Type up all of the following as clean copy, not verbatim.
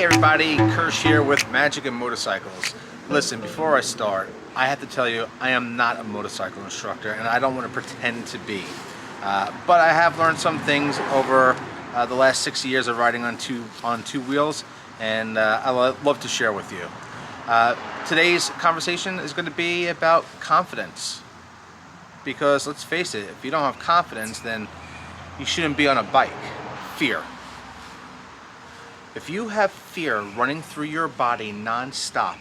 Hey everybody, Kirsch here with Magic and Motorcycles. Listen, before I start, I have to tell you I am not a motorcycle instructor and I don't want to pretend to be. But I have learned some things over the last 6 years of riding on two wheels, and I love to share with you. Today's conversation is going to be about confidence. Because let's face it, if you don't have confidence, then you shouldn't be on a bike. Fear. If you have fear running through your body non-stop,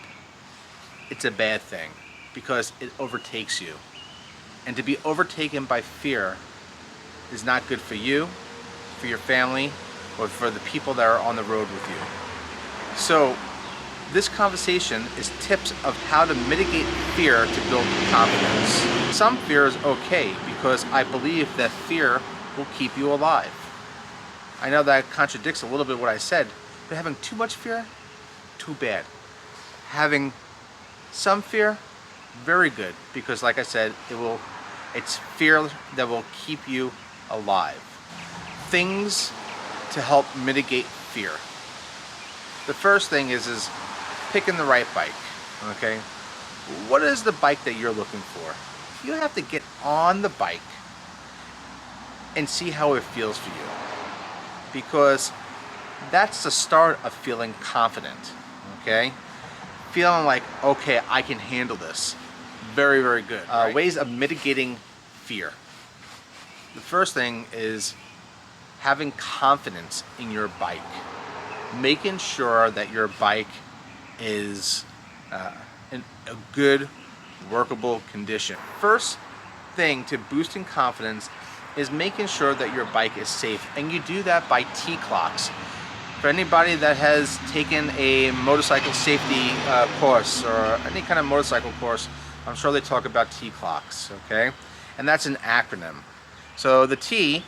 it's a bad thing because it overtakes you. And to be overtaken by fear is not good for you, for your family, or for the people that are on the road with you. So this conversation is tips of how to mitigate fear to build confidence. Some fear is okay because I believe that fear will keep you alive. I know that contradicts a little bit what I said, but having too much fear, too bad. Having some fear, very good, because like I said, it's fear that will keep you alive. Things to help mitigate fear. The first thing is picking the right bike, okay? What is the bike that you're looking for? You have to get on the bike and see how it feels for you, because that's the start of feeling confident, okay? Feeling like, okay, I can handle this. Very, very good. Right. Ways of mitigating fear. The first thing is having confidence in your bike. Making sure that your bike is in a good, workable condition. First thing to boosting confidence is making sure that your bike is safe, and you do that by TCLOCS. For anybody that has taken a motorcycle safety course or any kind of motorcycle course, I'm sure they talk about TCLOCS, okay? And that's an acronym. So the T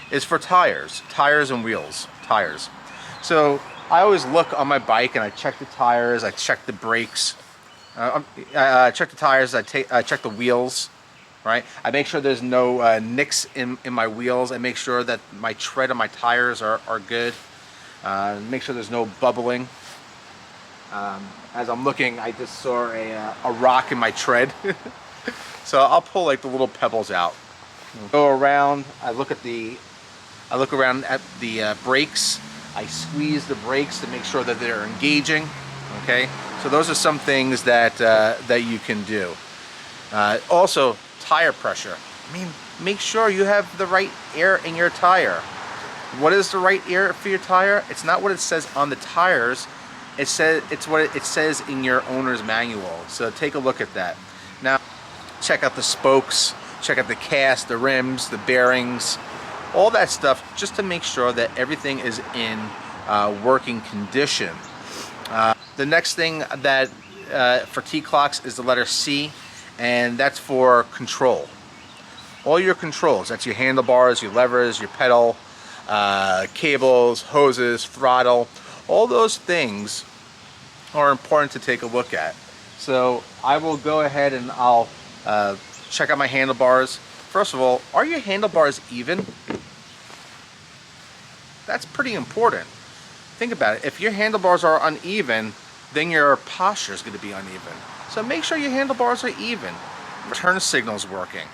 is for tires and wheels, tires. So I always look on my bike and I check the tires, I check the brakes, I check the tires, I check the wheels, right? I make sure there's no nicks in my wheels. I make sure that my tread on my tires are good. Make sure there's no bubbling. As I'm looking, I just saw a rock in my tread. So I'll pull like the little pebbles out. Go around, I look around at the brakes. I squeeze the brakes to make sure that they're engaging. Okay, so those are some things that you can do. Also, tire pressure. I mean, make sure you have the right air in your tire. What is the right air for your tire? It's not what it says on the tires. It's what it says in your owner's manual. So take a look at that. Now, check out the spokes, check out the cast, the rims, the bearings, all that stuff, just to make sure that everything is in working condition. The next thing that for TCLOCS is the letter C, and that's for control. All your controls, that's your handlebars, your levers, your pedal, cables, hoses, throttle, all those things are important to take a look at. So I will go ahead and I'll check out my handlebars. First of all, are your handlebars even? That's pretty important. Think about it. If your handlebars are uneven, then your posture is going to be uneven. So make sure your handlebars are even. Turn signals working.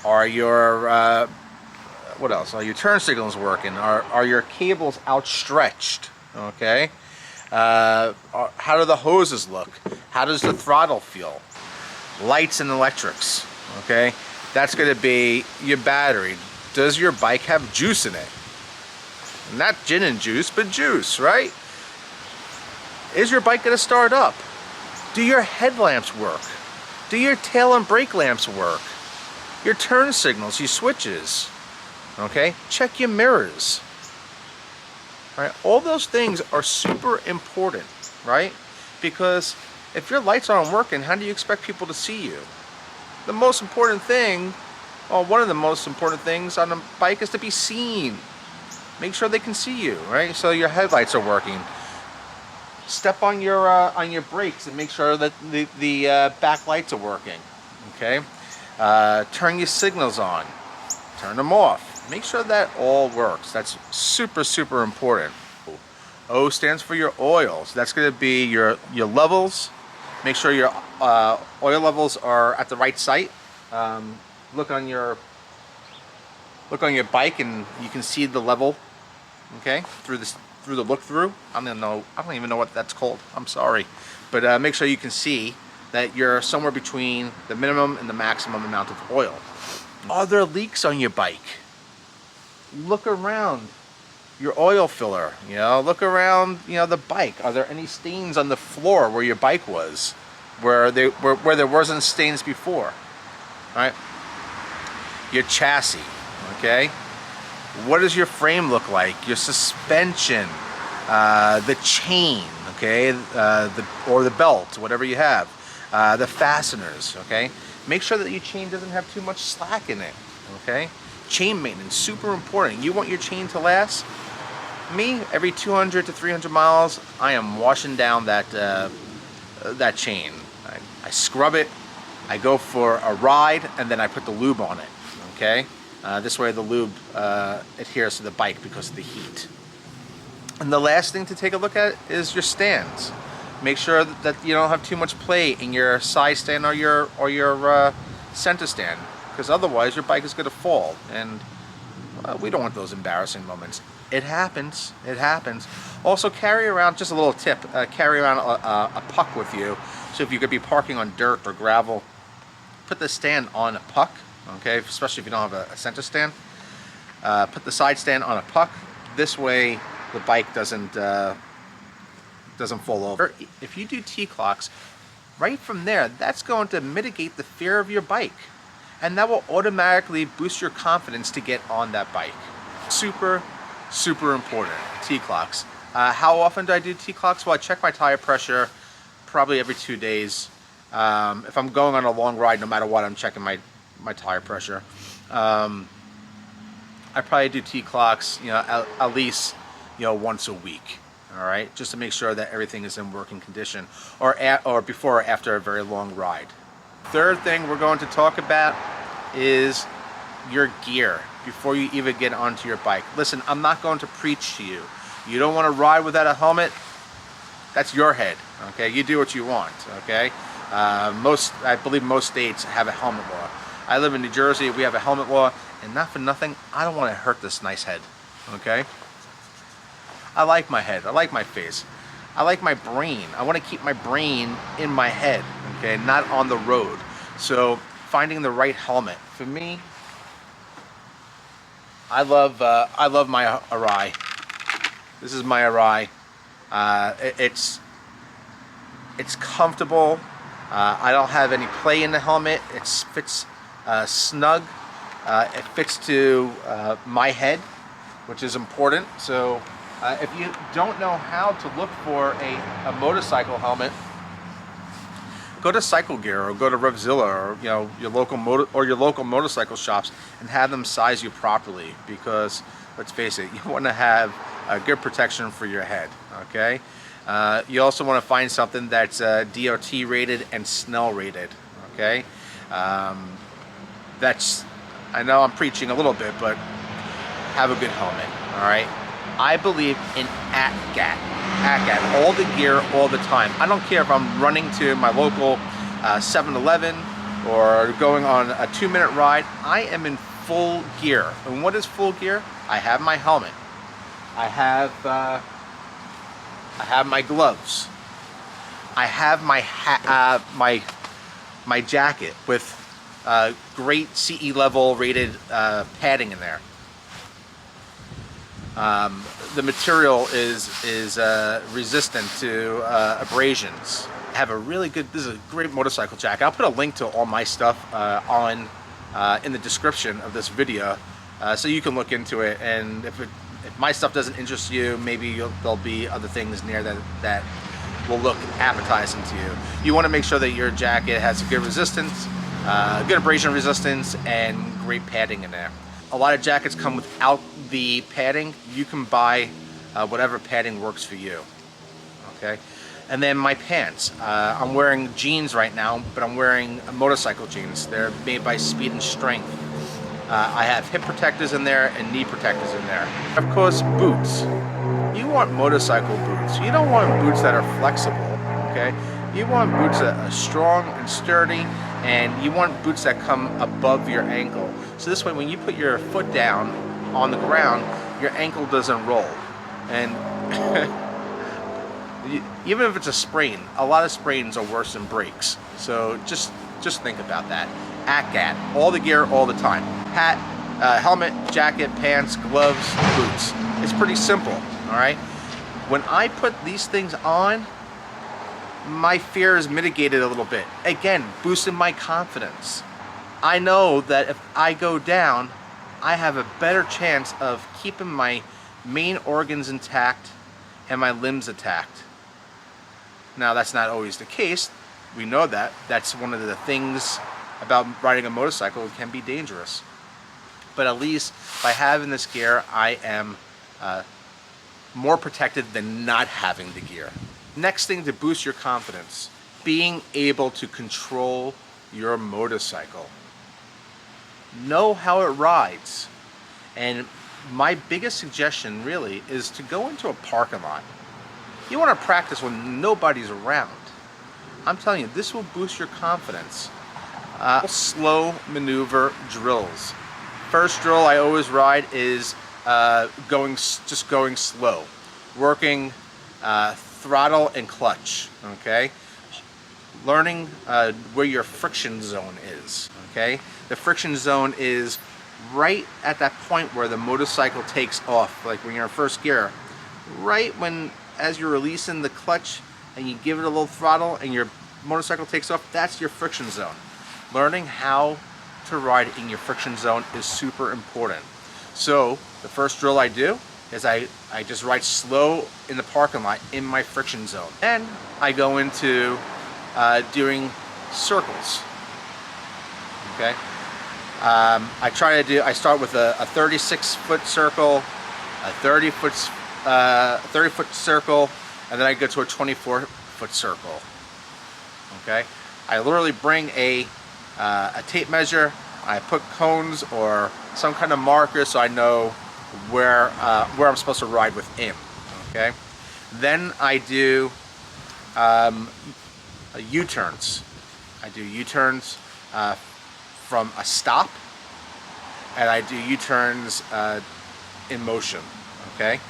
Are your what else? Are your turn signals working? Are your cables outstretched? Okay. How do the hoses look? How does the throttle feel? Lights and electrics. Okay. That's going to be your battery. Does your bike have juice in it? Not gin and juice, but juice, right? Is your bike going to start up? Do your headlamps work? Do your tail and brake lamps work? Your turn signals, your switches. Okay, check your mirrors. Right, all those things are super important, right? Because if your lights aren't working, how do you expect people to see you? The most important thing, well, one of the most important things on a bike is to be seen. Make sure they can see you, right? So your headlights are working. Step on your brakes and make sure that the back lights are working. Okay, turn your signals on, turn them off. Make sure that all works. That's super, super important. O stands for your oil. So that's going to be your levels. Make sure your oil levels are at the right site. Look on your bike and you can see the level, okay, through the look through. I don't even know what that's called. I'm sorry, but make sure you can see that you're somewhere between the minimum and the maximum amount of oil. Are there leaks on your bike? Look around your oil filler. Look around. The bike. Are there any stains on the floor where your bike was, where there wasn't stains before? All right. Your chassis. Okay. What does your frame look like? Your suspension, the chain. Okay. Or the belt, whatever you have. The fasteners. Okay. Make sure that your chain doesn't have too much slack in it. Okay. Chain maintenance, super important. You want your chain to last? Me, every 200 to 300 miles, I am washing down that chain. I scrub it, I go for a ride, and then I put the lube on it, okay? This way the lube adheres to the bike because of the heat. And the last thing to take a look at is your stands. Make sure that you don't have too much play in your side stand or your center stand, because otherwise your bike is going to fall, and we don't want those embarrassing moments. It happens. It happens. Also, carry around, just a little tip, carry around a puck with you. So if you could be parking on dirt or gravel, put the stand on a puck, okay, especially if you don't have a center stand. Put the side stand on a puck. This way the bike doesn't fall over. If you do TCLOCS, right from there, that's going to mitigate the fear of your bike. And that will automatically boost your confidence to get on that bike. Super, super important, TCLOCS. How often do I do TCLOCS? Well, I check my tire pressure probably every 2 days. If I'm going on a long ride, no matter what, I'm checking my tire pressure. I probably do TCLOCS, at least, once a week. All right, just to make sure that everything is in working condition, or before or after a very long ride. Third thing we're going to talk about is your gear before you even get onto your bike. Listen, I'm not going to preach to you. You don't want to ride without a helmet? That's your head, okay? You do what you want, okay? I believe most states have a helmet law. I live in New Jersey, we have a helmet law, and not for nothing, I don't want to hurt this nice head, okay? I like my head, I like my face. I like my brain. I want to keep my brain in my head, okay, not on the road. So finding the right helmet. For me, I love my Arai. This is my Arai. It's comfortable. I don't have any play in the helmet. It fits snug. It fits to my head, which is important. So if you don't know how to look for a motorcycle helmet, go to Cycle Gear or go to Revzilla or your local motorcycle shops and have them size you properly, because let's face it, you want to have a good protection for your head. Okay. You also want to find something that's DOT rated and Snell rated. Okay. I know I'm preaching a little bit, but have a good helmet. All right. I believe in ATGATT. ATGATT, all the gear, all the time. I don't care if I'm running to my local 7-Eleven or going on a 2-minute ride. I am in full gear. And what is full gear? I have my helmet. I have my gloves. I have my my jacket with great CE level rated padding in there. The material is resistant to abrasions. I have a really good, this is a great motorcycle jacket. I'll put a link to all my stuff in the description of this video, so you can look into it. And if my stuff doesn't interest you, maybe there'll be other things near that will look appetizing to you. You want to make sure that your jacket has a good resistance, good abrasion resistance, and great padding in there. A lot of jackets come without the padding. You can buy whatever padding works for you. Okay, and then my pants. I'm wearing jeans right now, but I'm wearing motorcycle jeans. They're made by Speed and Strength. I have hip protectors in there and knee protectors in there. Of course, boots. You want motorcycle boots. You don't want boots that are flexible, okay? You want boots that are strong and sturdy, and you want boots that come above your ankle. So this way, when you put your foot down on the ground, your ankle doesn't roll. And even if it's a sprain, a lot of sprains are worse than breaks. So just think about that. ATGATT, all the gear all the time. Hat, helmet, jacket, pants, gloves, boots. It's pretty simple, all right? When I put these things on, my fear is mitigated a little bit. Again, boosting my confidence. I know that if I go down, I have a better chance of keeping my main organs intact and my limbs intact. Now, that's not always the case. We know that. That's one of the things about riding a motorcycle. It can be dangerous. But at least by having this gear, I am more protected than not having the gear. Next thing to boost your confidence, being able to control your motorcycle. Know how it rides. And my biggest suggestion really is to go into a parking lot. You want to practice when nobody's around. I'm telling you, this will boost your confidence. Slow maneuver drills. First drill I always ride is just going slow, working throttle and clutch. Okay, learning where your friction zone is. Okay, the friction zone is right at that point where the motorcycle takes off, like when you're in first gear, right when as you're releasing the clutch and you give it a little throttle and your motorcycle takes off, that's your friction zone. Learning how to ride in your friction zone is super important. So the first drill I do is I just ride slow in the parking lot in my friction zone. Then I go into doing circles. Okay. I start with a 36-foot circle, a 30-foot circle, and then I go to a 24-foot circle. Okay, I literally bring a tape measure. I put cones or some kind of marker so I know where I'm supposed to ride within. Okay, then I do U-turns. I do U-turns from a stop, and I do U-turns in motion. Okay,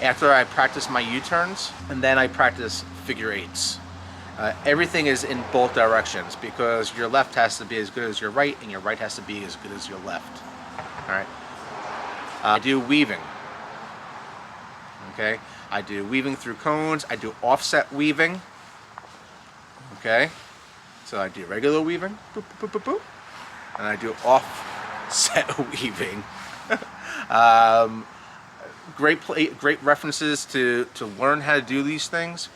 after I practice my U-turns, and then I practice figure eights. Everything is in both directions because your left has to be as good as your right and your right has to be as good as your left. All right. I do weaving. Okay. I do weaving through cones. I do offset weaving. Okay. So I do regular weaving. Boop, boop, boop, boop, boop. And I do offset weaving. Great references to learn how to do these things.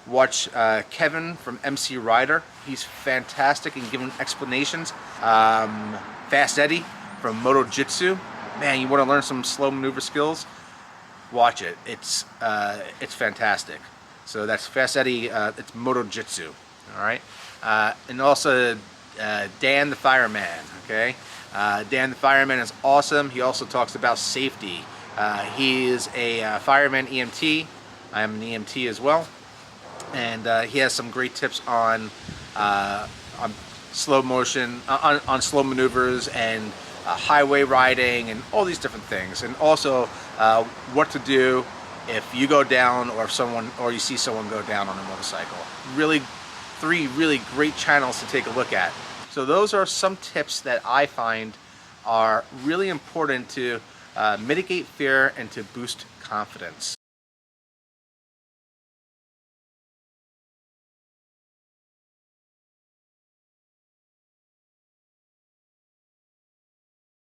Watch Kevin from MC Rider. He's fantastic in giving explanations. Fast Eddie from Moto Jitsu. Man, you want to learn some slow maneuver skills? Watch it. It's fantastic. So that's Fast Eddie. It's Moto Jitsu. All right. And also Dan the Fireman. Okay. Dan the Fireman is awesome. He also talks about safety. He is a fireman EMT. I am an EMT as well. And he has some great tips on slow motion, on slow maneuvers and highway riding and all these different things. And also what to do if you go down or you see someone go down on a motorcycle. Three really great channels to take a look at. So those are some tips that I find are really important to mitigate fear and to boost confidence.